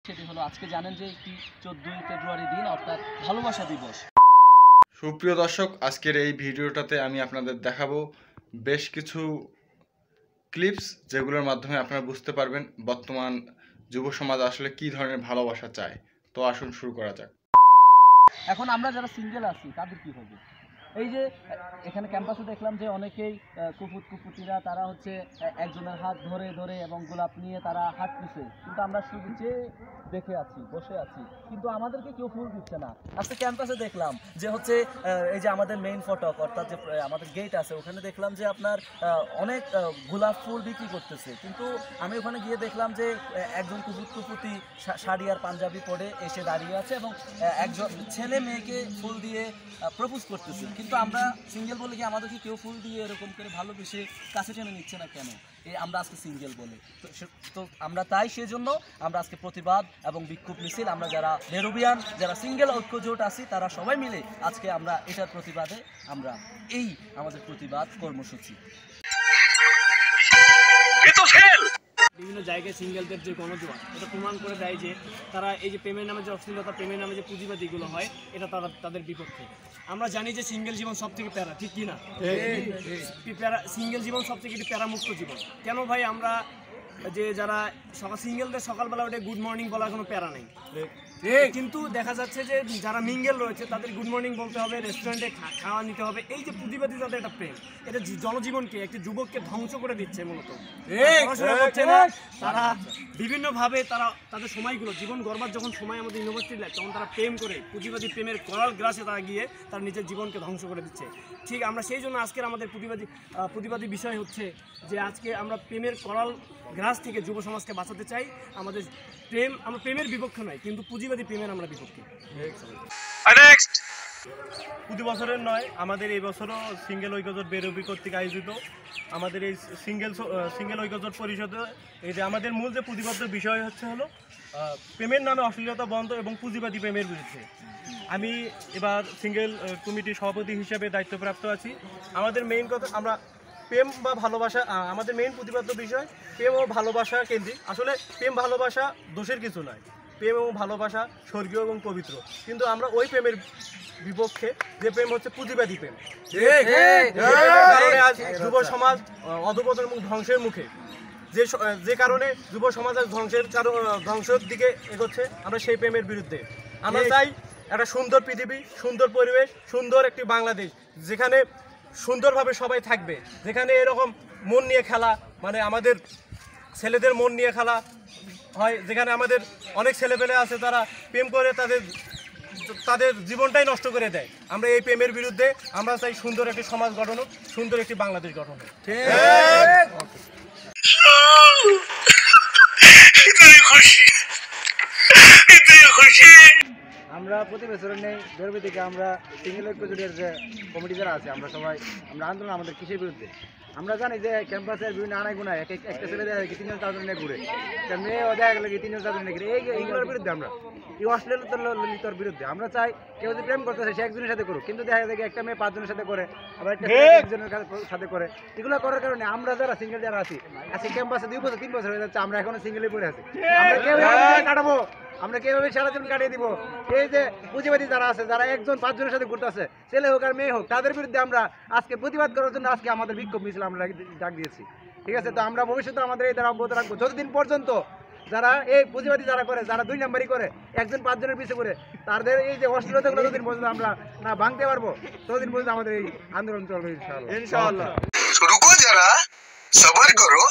সেটি হলো আজকে জানেন যে একটি 14ই ফেব্রুয়ারি দিন অর্থাৎ ভালোবাসা দিবস। সুপ্রিয় দর্শক, আজকের এই ভিডিওটাতে আমি আপনাদের দেখাবো বেশ কিছু ক্লিপস যেগুলোর মাধ্যমে আপনারা বুঝতে পারবেন বর্তমান যুব সমাজ আসলে কী ধরনের ভালোবাসা চায়। তো আসুন শুরু করা যাক। এখন আমরা যারা সিঙ্গেল আছি তাদের কি হবে? এই যে এখানে ক্যাম্পাসে দেখলাম যে অনেকেই কুপুতিরা তারা হচ্ছে একজনের হাত ধরে ধরে এবং গোলাপ নিয়ে তারা হাঁটতেছে, কিন্তু আমরা শুধু যে দেখে আছি, বসে আছি, কিন্তু আমাদেরকে কেউ ফুল দিচ্ছে না। আজকে ক্যাম্পাসে দেখলাম যে হচ্ছে এই যে আমাদের মেইন ফটক অর্থাৎ যে আমাদের গেট আছে ওখানে দেখলাম যে আপনার অনেক গোলাপ ফুল বিক্রি করতেছে, কিন্তু আমি ওখানে গিয়ে দেখলাম যে একজন কুপুতি শাড়ি আর পাঞ্জাবি পরে এসে দাঁড়িয়ে আছে এবং একজন ছেলে মেয়েকে ফুল দিয়ে প্রপোজ করতেছে। কিন্তু আমরা সিঙ্গেল বলে কি আমাদেরকে কেউ ফুল দিয়ে এরকম করে ভালোবেসে কাছে টেনে নিচ্ছে না কেন? এই আমরা আজকে সিঙ্গেল বলে তো আমরা তাই সেজন্য আমরা আজকে প্রতিবাদ এবং বিক্ষোভ মিছিল, আমরা যারা নেরুবিয়ান যারা সিঙ্গেল ঐক্য জোট আছি তারা সবাই মিলে আজকে আমরা এটার প্রতিবাদে আমরা এই আমাদের প্রতিবাদ কর্মসূচি। বিভিন্ন জায়গায় সিঙ্গেলদের যে গণজোয়ার এটা প্রমাণ করে দেয় যে তারা এই যে প্রেমের নামে যে অশ্লীলতা, প্রেমের নামে যে পুঁজিবাদীগুলো হয় এটা তাদের বিপক্ষে। আমরা জানি যে সিঙ্গেল জীবন সব থেকে প্যারা, ঠিক কি না? সিঙ্গেল জীবন সব থেকে একটি প্যারামুক্ত জীবন। কেন ভাই? আমরা যে যারা সিঙ্গেলদের সকালবেলা ওটা গুড মর্নিং বলার কোনো প্যারা নেই, কিন্তু দেখা যাচ্ছে যে যারা মিঙ্গেল রয়েছে তাদের গুড মর্নিং বলতে হবে, রেস্টুরেন্টে খাওয়া নিতে হবে। এই যে পুঁজিবাদী তাদের একটা প্রেম, এটা জনজীবনকে একটি যুবককে ধ্বংস করে দিচ্ছে। মূলত পড়াশোনা করছে না, তারা বিভিন্নভাবে তারা তাদের সময়গুলো জীবন গড়বার যখন সময় আমাদের ইউনিভার্সিটি লাইফ, তখন তারা প্রেম করে পুঁজিবাদী প্রেমের করাল গ্রাসে তারা গিয়ে তার নিজের জীবনকে ধ্বংস করে দিচ্ছে। ঠিক আমরা সেই জন্য আজকের আমাদের প্রতিবাদী বিষয় হচ্ছে যে আজকে আমরা প্রেমের করাল গ্রাস থেকে যুব সমাজকে বাঁচাতে চাই। আমরা প্রেমের বিপক্ষে নয়, কিন্তু পুঁজিবাদী প্রেমের আমরা বিপক্ষে। প্রতি বছরের নয়, আমাদের এই বছরও সিঙ্গেল ঐক্যজোট বেরোবি কর্তৃক আয়োজিত আমাদের এই সিঙ্গেল ঐক্যজোট পরিষদে এই যে আমাদের মূল যে প্রতিবদ্ধ বিষয় হলো প্রেমের নামে অশ্লীলতা বন্ধ এবং পুঁজিবাদী প্রেমের বিরুদ্ধে। আমি এবার সিঙ্গেল কমিটির সভাপতি হিসেবে দায়িত্বপ্রাপ্ত আছি। আমাদের মেইন কথা, আমরা প্রেম বা ভালোবাসা, আমাদের মেইন প্রতিপাদ্য বিষয় প্রেম ও ভালোবাসা কেন্দ্রিক। আসলে প্রেম ভালোবাসা দোষের কিছু নয়, প্রেম এবং ভালোবাসা স্বর্গীয় এবং পবিত্র, কিন্তু আমরা ওই প্রেমের বিপক্ষে যে প্রেম হচ্ছে পুঁজিবাদী প্রেম। আজ যুব সমাজ অধঃপতন এবং ধ্বংসের মুখে, যে কারণে যুব সমাজ আজ ধ্বংসের দিকে এগোচ্ছে, আমরা সেই প্রেমের বিরুদ্ধে। আমরা চাই একটা সুন্দর পৃথিবী, সুন্দর পরিবেশ, সুন্দর একটি বাংলাদেশ, যেখানে সুন্দরভাবে সবাই থাকবে, যেখানে এরকম মন নিয়ে খেলা, মানে আমাদের ছেলেদের মন নিয়ে খেলা হয়, যেখানে আমাদের অনেক ছেলেপেলে আছে তারা প্রেম করে তাদের জীবনটাই নষ্ট করে দেয়। আমরা এই প্রেমের বিরুদ্ধে। আমরা চাই সুন্দর একটি সমাজ গঠন হোক, সুন্দর একটি বাংলাদেশ গঠন হোক। আমরা প্রতি বছরের নেই বেরোবি থেকে আমরা সিঙ্গেল ঐক্য জোটের যে কমিটি যারা আছে আমরা সবাই আন্দোলন আমাদের কিসের বিরুদ্ধে। আমরা জানি যে ক্যাম্পাসের বিভিন্ন আনায় গুণায় একটা ছেলে দেখা কি 3-4 নিয়ে ঘুরে, মেয়েও দেখা গেলে কি 3-4 নিয়ে ঘুরে, এইগুলোর বিরুদ্ধে আমরা এই অশ্লীলতার বিরুদ্ধে। আমরা চাই কেউ যদি প্রেম করতেছে সে একজনের সাথে করুক, কিন্তু দেখা যায় একটা মেয়ে 5 জনের সাথে করে, আবার একটা একজনের সাথে করে। এগুলো করার কারণে আমরা যারা সিঙ্গেল যারা আছি আজকে ক্যাম্পাসে 2 বছর 3 বছর হয়ে যাচ্ছে, আমরা এখনো সিঙ্গেলে পড়ে আছি। আমরা কেউ কাটাবো, আমরা কিভাবে সারা জীবন কাটিয়ে দিব? এই যে পুঁজিবাদী যারা আছে, যারা 1-5 জনের সাথে ঘুরতে আছে, ছেলে হোক আর মেয়ে হোক, তাদের বিরুদ্ধে আমরা আজকে প্রতিবাদ করার জন্য আজকে আমাদের বিক্ষোভ মিছিল আমরা ডাক দিয়েছি। ঠিক আছে, তো আমরা ভবিষ্যতে আমাদের এই দ্বারা অব্যাহত রাখবো যতদিন পর্যন্ত যারা এই পুঁজিবাদী যারা করে, যারা 2 নাম্বারই করে, 1-5 জনের পিছিয়ে করে, তাদের এই যে অশ্লীলতাগুলো যতদিন পর্যন্ত আমরা না ভাঙতে পারবো ততদিন পর্যন্ত আমাদের এই আন্দোলন চলবে ইনশাআল্লাহ। रुको जरा, सब्र करो।